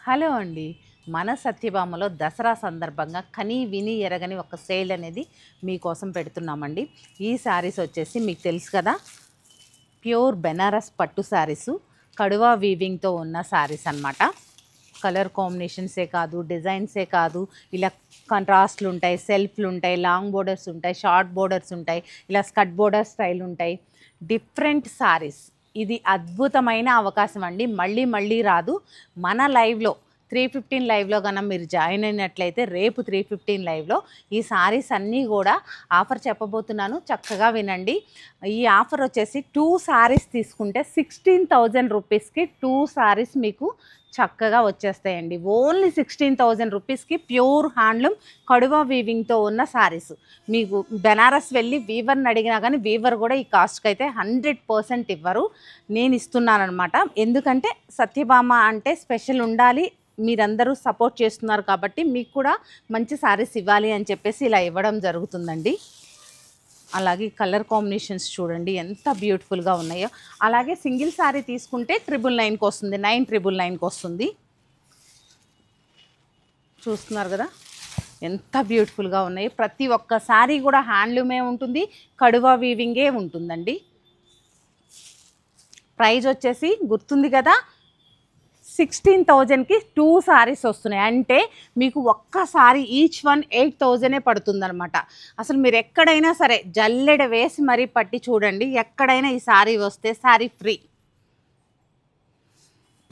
Hello అండి. మన సత్యభామలో దసరా సందర్భంగా కని విని ఎరగని ఒక సేల్ అనేది మీకోసం పెడుతున్నామండి. ఈ శారీస్ వచ్చేసి మీకు తెలుసు కదా, ప్యూర్ బెనారస్ పట్టు శారీసు, కడువా వీవింగ్తో ఉన్న శారీస్ అన్నమాట. కలర్ కాంబినేషన్సే కాదు, డిజైన్సే కాదు, ఇలా కాంట్రాస్ట్లు ఉంటాయి, సెల్ఫ్లు ఉంటాయి, లాంగ్ బోర్డర్స్ ఉంటాయి, షార్ట్ బోర్డర్స్ ఉంటాయి, ఇలా స్కట్ బోర్డర్ స్టైల్ ఉంటాయి. డిఫరెంట్ శారీస్. ఇది అద్భుతమైన అవకాశం అండి, మళ్ళీ మళ్ళీ రాదు. మన లైవ్లో 3:15 లైవ్లో కన్నా మీరు జాయిన్ అయినట్లయితే రేపు 3:15 లైవ్లో ఈ శారీస్ అన్నీ కూడా ఆఫర్ చెప్పబోతున్నాను, చక్కగా వినండి. ఈ ఆఫర్ వచ్చేసి 2 శారీస్ తీసుకుంటే 16,000 రూపీస్కి 2 శారీస్ మీకు చక్కగా వచ్చేస్తాయండి. ఓన్లీ 16,000 రూపీస్కి ప్యూర్ హ్యాండ్లూమ్ కడువా వీవింగ్తో ఉన్న శారీస్. మీకు బెనారస్ వెళ్ళి వీవర్ని అడిగినా కానీ వీవర్ కూడా ఈ కాస్ట్కి అయితే 100% ఇవ్వరు, నేను ఇస్తున్నానమాట. ఎందుకంటే సత్యభామ అంటే స్పెషల్ ఉండాలి, మీరందరూ సపోర్ట్ చేస్తున్నారు కాబట్టి మీకు కూడా మంచి శారీస్ ఇవ్వాలి అని చెప్పేసి ఇలా ఇవ్వడం జరుగుతుందండి. అలాగే కలర్ కాంబినేషన్స్ చూడండి ఎంత బ్యూటిఫుల్గా ఉన్నాయో. అలాగే సింగిల్ శారీ తీసుకుంటే 999కి వస్తుంది, 999కి వస్తుంది. చూస్తున్నారు కదా ఎంత బ్యూటిఫుల్గా ఉన్నాయో. ప్రతి ఒక్క శారీ కూడా హ్యాండ్లూమే ఉంటుంది, కడువా వీవింగే ఉంటుందండి. ప్రైజ్ వచ్చేసి గుర్తుంది కదా, 16,000కి 2 శారీస్ వస్తున్నాయి. అంటే మీకు ఒక్కసారి ఈచ్ వన్ 8,000 పడుతుందనమాట. అసలు మీరు ఎక్కడైనా సరే జల్లెడ వేసి మరీ పట్టి చూడండి, ఎక్కడైనా ఈ శారీ వస్తే శారీ ఫ్రీ.